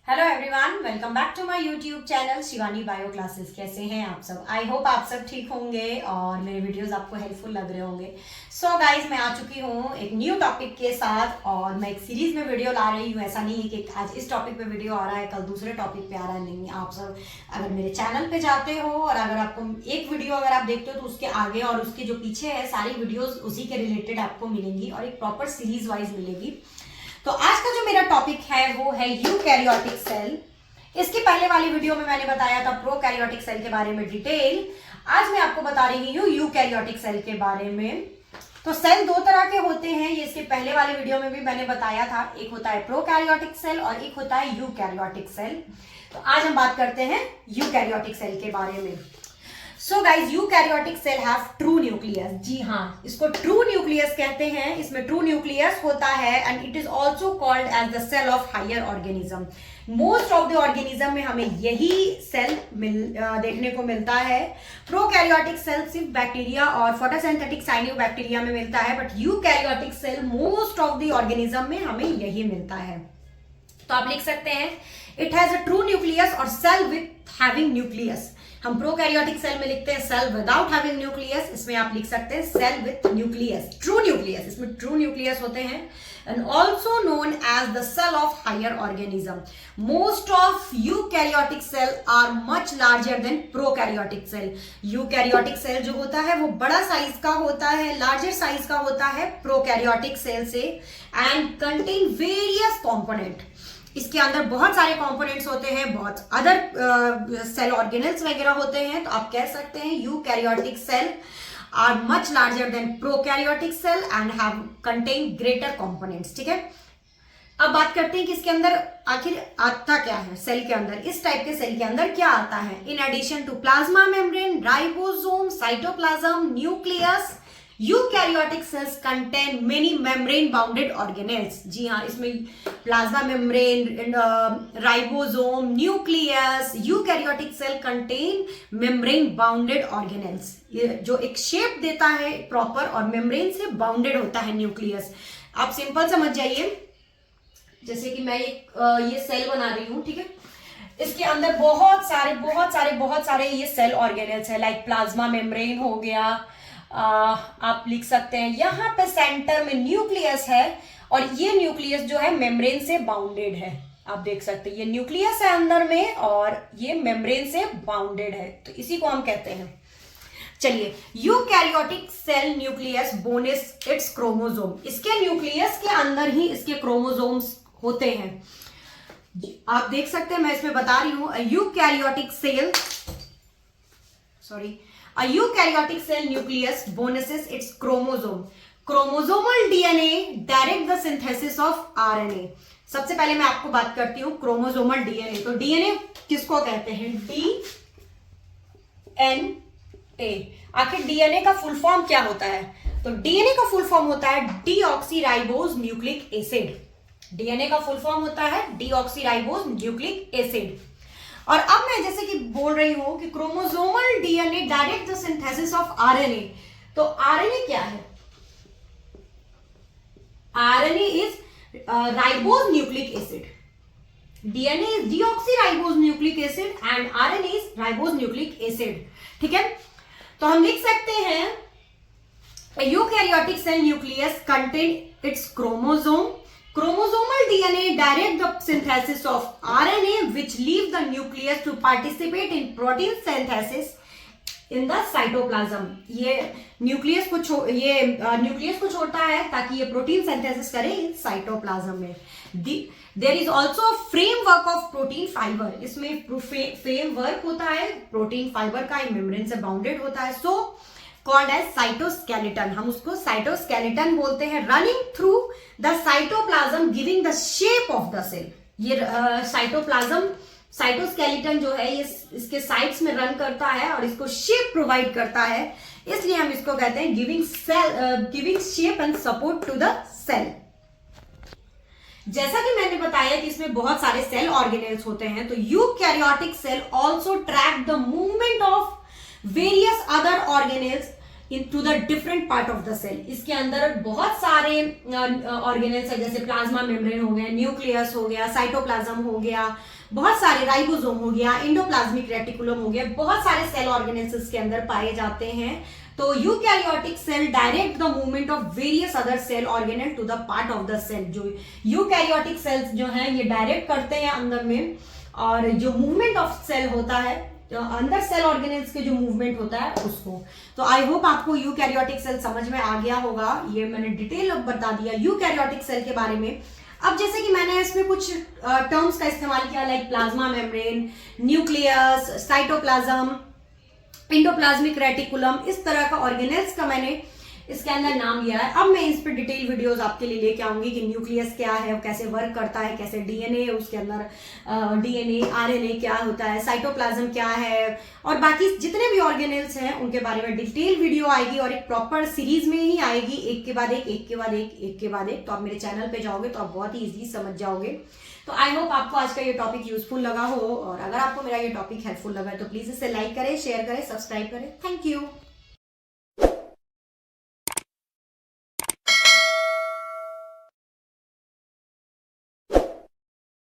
Hello everyone, welcome back to my YouTube channel Shivani bio classes. कैसे हैं आप सब? आई होप आप सब ठीक होंगे और मेरे वीडियोस आपको हेल्पफुल लग रहे होंगे। सो गाइज, मैं आ चुकी हूँ एक न्यू टॉपिक के साथ और मैं एक सीरीज में वीडियो ला रही हूँ। ऐसा नहीं है कि आज इस टॉपिक पे वीडियो आ रहा है, कल दूसरे टॉपिक पे आ रहा है। नहीं, आप सब अगर मेरे चैनल पे जाते हो और अगर आपको एक वीडियो अगर आप देखते हो तो उसके आगे और उसके जो पीछे है सारी वीडियोज उसी के रिलेटेड आपको मिलेंगी और एक प्रॉपर सीरीज वाइज मिलेगी। तो आज का जो मेरा टॉपिक है वो है यूकैरियोटिक सेल। इसकी पहले वाली वीडियो में मैंने बताया था प्रोकैरियोटिक सेल के बारे में डिटेल। आज मैं आपको बता रही हूँ यूकैरियोटिक सेल के बारे में। तो सेल दो तरह के होते हैं, ये इसके पहले वाली वीडियो में भी मैंने बताया था। एक होता है प्रोकैरियोटिक सेल और एक होता है यूकैरियोटिक सेल। तो आज हम बात करते हैं यूकैरियोटिक सेल के बारे में। So guys, eukaryotic cell have true nucleus. जी हाँ, इसको ट्रू न्यूक्लियस कहते हैं। इसमें ट्रू न्यूक्लियस होता है and it is also called as the cell of higher organism. Most of the organism में हमें यही सेल देखने को मिलता है। प्रोकैरियोटिक सेल सिर्फ बैक्टीरिया और फोटोसिंथेटिक साइनोबैक्टीरिया में मिलता है, but eukaryotic cell most of the organism में हमें यही मिलता है। तो आप लिख सकते हैं it has a true nucleus और सेल विथ हैविंग न्यूक्लियस। हम प्रोकैरियोटिक सेल में लिखते हैं सेल विदाउट हैविंग न्यूक्लियस, इसमें आप लिख सकते हैं cell with nucleus, true nucleus. इसमें ट्रू न्यूक्लियस होते हैं and also known as the cell of higher organism. Most of eukaryotic cell are much larger than prokaryotic cell. Eukaryotic cell जो होता है वो बड़ा साइज का होता है, लार्जर साइज का होता है प्रोकैरियोटिक सेल से एंड कंटेन वेरियस कॉम्पोनेंट। इसके अंदर बहुत सारे कंपोनेंट्स होते हैं, बहुत अदर सेल ऑर्गेनल्स वगैरह होते हैं। तो आप कह सकते हैं eukaryotic cell are much larger than prokaryotic cell and have contain greater components. ठीक है, अब बात करते हैं कि इसके अंदर आखिर आता क्या है। सेल के अंदर, इस टाइप के सेल के अंदर क्या आता है? In addition to plasma membrane, ribosome, cytoplasm, nucleus, eukaryotic cells contain many membrane bounded organelles. जी हाँ, इसमें plasma membrane, ribosome, nucleus, eukaryotic cell contain membrane bounded organelles. ये जो एक शेप देता है प्रॉपर और मेम्ब्रेन से बाउंडेड होता है न्यूक्लियस। आप सिंपल समझ जाइए, जैसे कि मैं ये सेल बना रही हूं, ठीक है। इसके अंदर बहुत सारे ये सेल ऑर्गेनेल्स है, लाइक प्लाज्मा मेम्ब्रेन हो गया। आप लिख सकते हैं यहाँ पे सेंटर में न्यूक्लियस है और ये न्यूक्लियस जो है मेम्ब्रेन से बाउंडेड है। आप देख सकते हैं ये न्यूक्लियस है अंदर में और ये मेम्ब्रेन से बाउंडेड है, तो इसी को हम कहते हैं। चलिए, eukaryotic cell nucleus bones it's chromosome. इसके न्यूक्लियस के अंदर ही इसके क्रोमोसोम्स होते हैं। आप देख सकते हैं, मैं इसमें बता रही हूं eukaryotic cell, A eukaryotic cell nucleus bonuses its chromosome. Chromosomal DNA direct the synthesis of RNA. सबसे पहले मैं आपको बात करती हूँ क्रोमोसोमल डीएनए। तो डीएनए किसको कहते हैं? डीएनए। आखिर डीएनए का फुल फॉर्म क्या होता है? तो डीएनए का फुल फॉर्म होता है डीऑक्सीराइबोज न्यूक्लिक एसिड। डीएनए का फुल फॉर्म होता है डीऑक्सीराइबोज न्यूक्लिक एसिड। और अब मैं जैसे कि बोल रही हूं कि chromosomal DNA direct the synthesis of RNA. तो आरएनए क्या है? RNA is ribose nucleic acid. DNA is deoxyribose nucleic acid and RNA is ribose nucleic acid. ठीक है, तो हम लिख सकते हैं eukaryotic cell nucleus contain its chromosome. Chromosomal DNA direct the synthesis of RNA which leave the nucleus to participate in protein synthesis in the cytoplasm. ये nucleus को छोड़ता है ताकि ये प्रोटीन सिंथेसिस करे इन साइटोप्लाज्म में। There is also a framework of protein fiber. इसमें framework होता है प्रोटीन फाइबर का, मेम्ब्रेन से बाउंडेड होता है। So called as cytoskeleton. हम उसको साइटोस्केलेटन बोलते हैं। Running through the cytoplasm giving the shape of the cell. ये साइटोस्केलेटन जो है ये इसके साइड्स में रन करता है और इसको शेप प्रोवाइड करता है, इसलिए हम इसको कहते हैं giving shape and support to the cell. जैसा कि मैंने बताया कि इसमें बहुत सारे सेल ऑर्गेनेल्स होते हैं, तो eukaryotic cell also track the movement of various other organelles to the different part of the cell. इसके अंदर बहुत सारे ऑर्गेनेल्स है, जैसे प्लाज्मा मेम्ब्रेन हो गया, न्यूक्लियस हो गया, साइटोप्लाज्म हो गया, बहुत सारे राइबोसोम हो गया, एंडोप्लाज्मिक रेटिकुलम हो गया, बहुत सारे सेल ऑर्गेनेल्स के अंदर पाए जाते हैं। तो eukaryotic cell direct the movement of various other cell organelle to the part of the cell. जो यूकैरियोटिक सेल्स जो हैं ये डायरेक्ट करते हैं अंदर में, और जो मूवमेंट ऑफ सेल होता है, जो अंदर सेल ऑर्गेनेल्स के जो मूवमेंट होता है उसको। तो आई होप आपको यूकैरियोटिक सेल समझ में आ गया होगा। ये मैंने डिटेल बता दिया यूकैरियोटिक सेल के बारे में। अब जैसे कि मैंने इसमें कुछ टर्म्स का इस्तेमाल किया, like plasma membrane, nucleus, cytoplasm, endoplasmic reticulum, इस तरह का ऑर्गेनेल्स का मैंने इसके अंदर नाम लिया है। अब मैं इस पर डिटेल वीडियोस आपके लिए लेके आऊंगी कि न्यूक्लियस क्या है, कैसे वर्क करता है, कैसे डीएनए उसके अंदर डीएनए आरएनए क्या होता है, साइटोप्लाज्म क्या है, और बाकी जितने भी ऑर्गेनेल्स हैं उनके बारे में डिटेल वीडियो आएगी, और एक प्रॉपर सीरीज में ही आएगी, एक के बाद एक, एक के बाद एक, एक के बाद एक। तो आप मेरे चैनल पे जाओगे तो आप बहुत ही ईजिली समझ जाओगे। तो आई होप आपको आज का ये टॉपिक यूजफुल लगा हो, और अगर आपको मेरा ये टॉपिक हेल्पफुल लगा है तो प्लीज इसे लाइक करें, शेयर करें, सब्सक्राइब करें। Thank you.